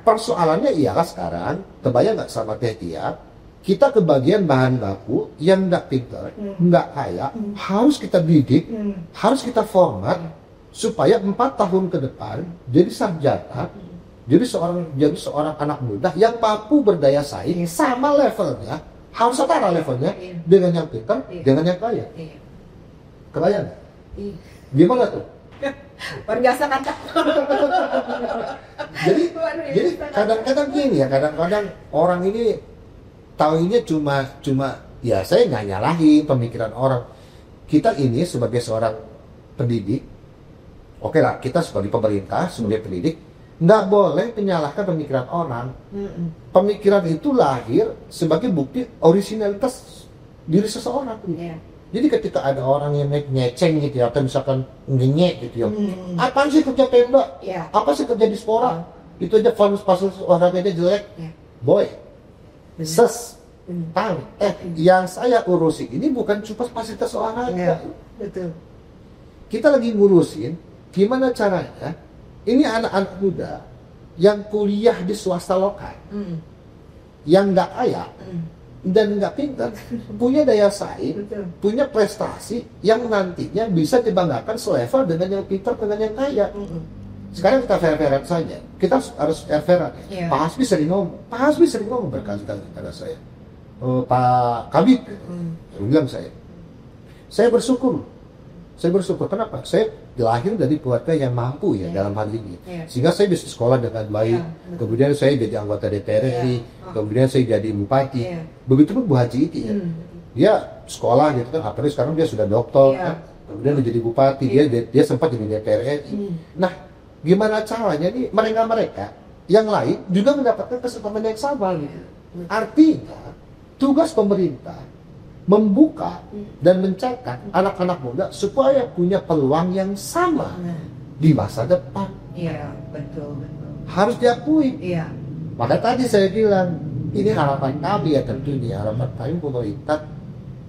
Persoalannya ialah sekarang, kebayang nggak sama Tetia, kita kebagian bahan baku yang nggak pintar, nggak kaya, harus kita didik, harus kita format supaya 4 tahun ke depan jadi sarjana, jadi seorang anak muda yang mampu berdaya saing sama levelnya, harus setara levelnya dengan yang pintar, dengan yang kaya. Kebayang? Gimana tuh? Luar biasa kan? Jadi kadang-kadang gini ya, kadang-kadang orang ini taunya cuma ya, saya nggak nyalahin pemikiran orang. Kita ini sebagai seorang pendidik, oke lah, kita sebagai pemerintah, sebagai pendidik, nggak boleh menyalahkan pemikiran orang. Pemikiran itu lahir sebagai bukti originalitas diri seseorang. Jadi ketika ada orang yang ngeceng gitu ya, atau misalkan ngenyek gitu ya, apaan sih kerja Pemda? Apa sih kerja Dispora? Itu aja fasilitas olahraganya jelek. Boy, yang saya urusin ini bukan cuma fasilitas olahraga. Betul. Kita lagi ngurusin gimana caranya ini anak-anak muda yang kuliah di swasta lokal, yang nggak kaya dan nggak pintar, punya daya saing, punya prestasi yang nantinya bisa dibanggakan selevel dengan yang pintar, dengan yang kaya. Sekarang kita fair-fairan saja, kita harus fair-fairan. Pak Hasbi sering ngomong berkali-kali kepada saya, Pak Kabit, bilang saya bersyukur. Kenapa? Saya lahir dari keluarga yang mampu ya dalam hal ini, sehingga saya bisa sekolah dengan baik. Kemudian saya jadi anggota DPR RI, kemudian saya jadi bupati. Begitupun Bu Haji Iti ya, dia sekolah gitu kan, apalagi sekarang dia sudah doktor kan, kemudian dia jadi bupati, dia sempat jadi DPR RI. Nah, gimana caranya nih mereka yang lain juga mendapatkan kesempatan yang sama gitu. Artinya tugas pemerintah membuka dan mencetak anak-anak muda supaya punya peluang yang sama di masa depan. Iya, betul. Harus diakui. Iya. Maka tadi saya bilang, ini harapan kami ya tentunya, harapan kami pemerintah,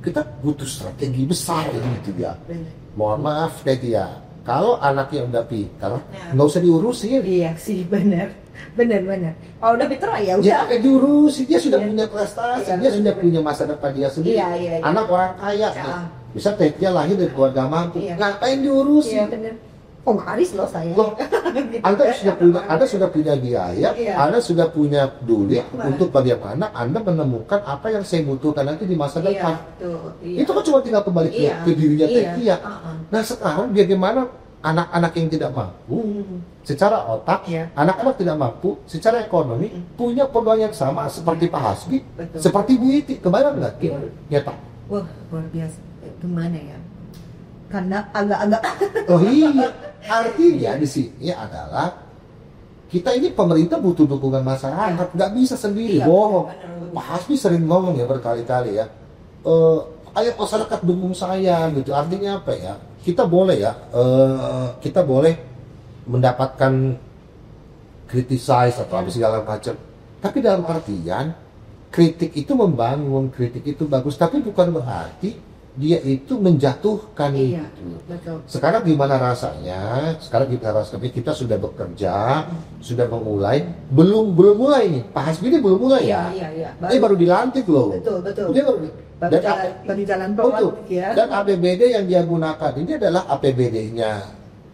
kita butuh strategi besar gitu ya. Mohon maaf deh ya, kalau anaknya udah pintar, nggak usah diurusin. Iya sih, benar. Kalau udah pintar ya udah. Ya kayak diurusin, dia sudah punya prestasi, dia sudah punya masa depan dia sendiri. Iya. Anak orang kaya, bisa dia lahir dari keluarga mampu, ngapain Iya, diurusin? benar. Oh, Haris loh saya. Loh, Anda sudah punya biaya, Anda sudah punya duit untuk bagaimana Anda menemukan apa yang saya butuhkan nanti di masa depan. Itu kan cuma tinggal kembali ke dirinya Tekia. Nah sekarang bagaimana anak-anak yang tidak mampu secara otak, anak-anak tidak mampu secara ekonomi punya peluang yang sama seperti Pak Hasbi, seperti Bu Iti. Kebayang nggak? Ya Pak. Wah, luar biasa. Gimana ya? Karena agak-agak. Oh iya, artinya di sini adalah kita ini pemerintah butuh dukungan masyarakat, nggak bisa sendiri. Bohong. Pak Hasbi sering ngomong ya berkali-kali ya. Ayo masyarakat dukung saya gitu. Artinya apa ya? Kita boleh ya, kita boleh mendapatkan criticize atau apa segala macam. Tapi dalam artian kritik itu membangun, kritik itu bagus. Tapi bukan berarti dia itu menjatuhkan. Betul. Sekarang gimana rasanya? Sekarang kita sudah bekerja, sudah memulai, belum mulai nih. Pak Hasbi ini belum mulai ya. Baru dilantik loh. Betul. Dia baru jalan pelan ya. Dan APBD yang dia gunakan ini adalah APBD-nya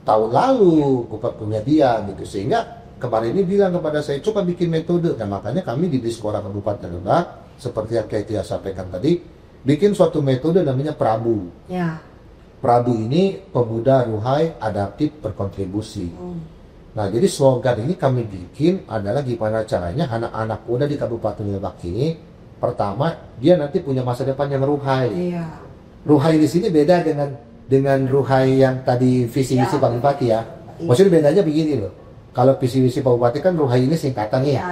tahun lalu, bukan punya dia gitu. Sehingga kemarin ini bilang kepada saya, coba bikin metode. Nah makanya kami di Dispora Kabupaten Lebak, seperti yang Ketia sampaikan tadi, bikin suatu metode namanya Prabu. Prabu ini pemuda ruhai adaptif berkontribusi. Nah jadi slogan ini kami bikin adalah gimana caranya anak-anak muda di Kabupaten Lebak ini, pertama dia nanti punya masa depan yang ruhai. Ruhai di sini beda dengan ruhai yang tadi visi misi Pak Bupati ya. Maksudnya bedanya begini loh. Kalau visi misi Pak Bupati kan ruhai ini singkatannya.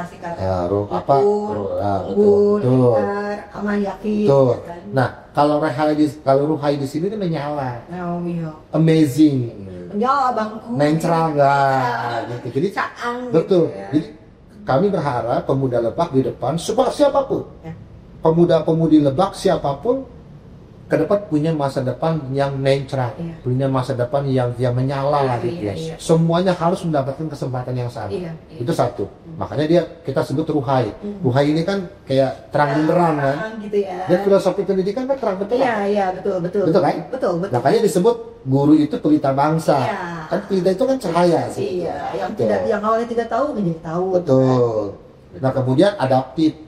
Tuh. Nah, kalau ruhai di sini itu menyala. Amazing. Menyala bangku. Nencral gitu. Jadi betul. Jadi kami berharap pemuda Lebak di depan siapapun. Pemuda-pemudi Lebak siapapun ke depan punya masa depan yang netral, punya masa depan yang menyala gitu ya. Semuanya harus mendapatkan kesempatan yang sama. Itu satu. Makanya kita sebut ruhai. Ruhai ini kan kayak terang benderang kan. Gitu ya. Dan filosofi pendidikan kan terang benderang. Iya, betul. Betul kan? Betul. Makanya disebut guru itu pelita bangsa. Kan pelita itu kan cahaya sih. Yang awalnya tidak tahu menjadi tahu. Betul. Nah, kemudian adaptif.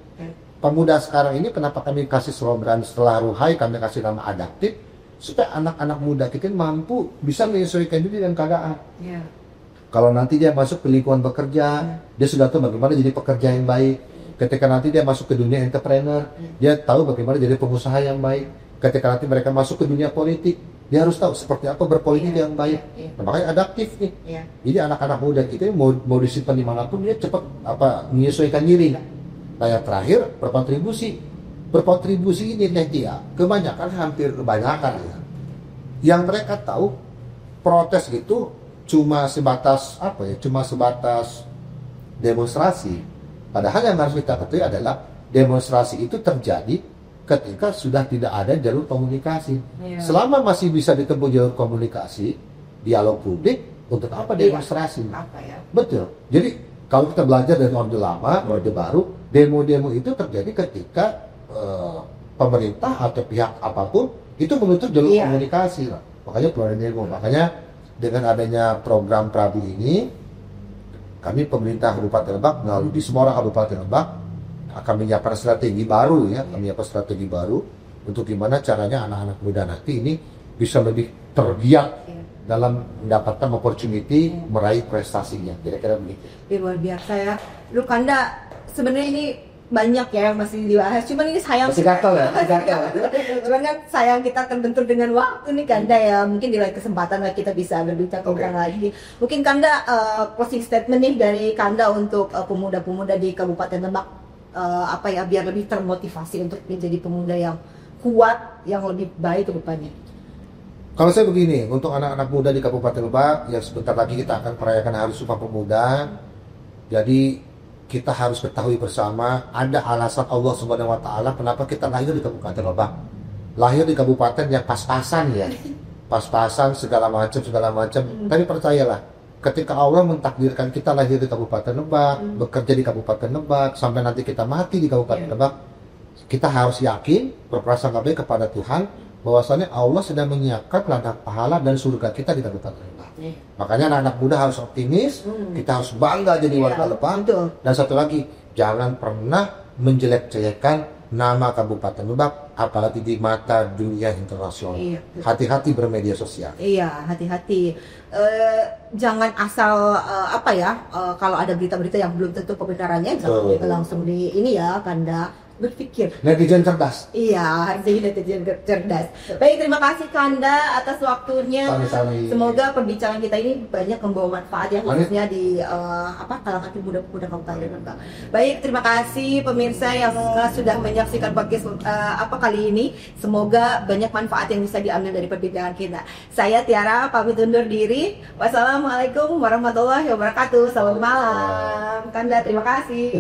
Pemuda sekarang ini kenapa kami kasih slogan setelah ruhai kami kasih nama adaptif, supaya anak-anak muda kita mampu bisa menyesuaikan diri dengan keadaan. Kalau nanti dia masuk ke lingkungan bekerja, dia sudah tahu bagaimana jadi pekerja yang baik. Ketika nanti dia masuk ke dunia entrepreneur, dia tahu bagaimana jadi pengusaha yang baik. Ketika nanti mereka masuk ke dunia politik, dia harus tahu seperti apa berpolitik yang baik. Nah, makanya adaptif nih. Jadi anak-anak muda kita mau disimpan dimanapun dia cepat menyesuaikan diri. Nah yang terakhir berkontribusi ini dia hampir kebanyakan ya. Yang mereka tahu protes itu cuma sebatas demonstrasi. Padahal yang harus kita ketahui adalah demonstrasi itu terjadi ketika sudah tidak ada jalur komunikasi. Selama masih bisa ditempuh jalur komunikasi, dialog publik, untuk apa demonstrasi? Betul. Jadi kalau kita belajar dari Orde Lama, Orde Baru, demo-demo itu terjadi ketika pemerintah atau pihak apapun itu menutup jalur komunikasi. Makanya keluar demo. Makanya dengan adanya program Prabu ini, kami pemerintah Kabupaten Lebak melalui Dispora Kabupaten Lebak akan menyiapkan strategi baru strategi baru untuk gimana caranya anak-anak muda nanti ini bisa lebih tergiat dalam mendapatkan opportunity meraih prestasinya, kira-kira begitu. Luar biasa ya. Lu Kanda, sebenarnya ini banyak ya yang masih dibahas. Cuman ini sayang. Masih gatel ya? Masih gatel. Cuman kan sayang kita terbentur dengan waktu nih Kanda ya. Mungkin di lain kesempatan lah kita bisa berbincang lagi. Mungkin Kanda closing statement nih dari Kanda untuk pemuda-pemuda di Kabupaten Lebak, apa ya, biar lebih termotivasi untuk menjadi pemuda yang kuat, yang lebih baik ke depannya. Kalau saya begini, untuk anak-anak muda di Kabupaten Lebak, ya sebentar lagi kita akan merayakan Hari Sumpah Pemuda. Jadi kita harus ketahui bersama ada alasan Allah Subhanahu wa taala kenapa kita lahir di Kabupaten Lebak. Lahir di kabupaten yang pas-pasan ya. Pas-pasan segala macam. Tapi percayalah, ketika Allah mentakdirkan kita lahir di Kabupaten Lebak, bekerja di Kabupaten Lebak, sampai nanti kita mati di Kabupaten Lebak, kita harus yakin, berprasangka baik kepada Tuhan bahwasanya Allah sedang menyiapkan ladang pahala dan surga kita di Kabupaten Lebak. Makanya anak-anak muda harus optimis, kita harus bangga jadi warga Lebak. Dan satu lagi, jangan pernah menjelek-jelekan nama Kabupaten Lebak, apalagi di mata dunia internasional. Hati-hati bermedia sosial. Iya, hati-hati. Jangan asal kalau ada berita-berita yang belum tentu kebenarannya, jangan langsung di ini ya, Kanda. Berpikir. Netizen cerdas. Iya, harus jadi netizen cerdas. Baik, terima kasih Kanda atas waktunya. Sami-sami. Semoga perbincangan kita ini banyak membawa manfaat ya, khususnya di kalangan muda-muda Kabupaten Lebak. Baik, terima kasih pemirsa yang sudah menyaksikan podcast kali ini. Semoga banyak manfaat yang bisa diambil dari perbincangan kita. Saya Tiara pamit undur diri. Wassalamualaikum warahmatullahi wabarakatuh. Selamat malam. Kanda, terima kasih.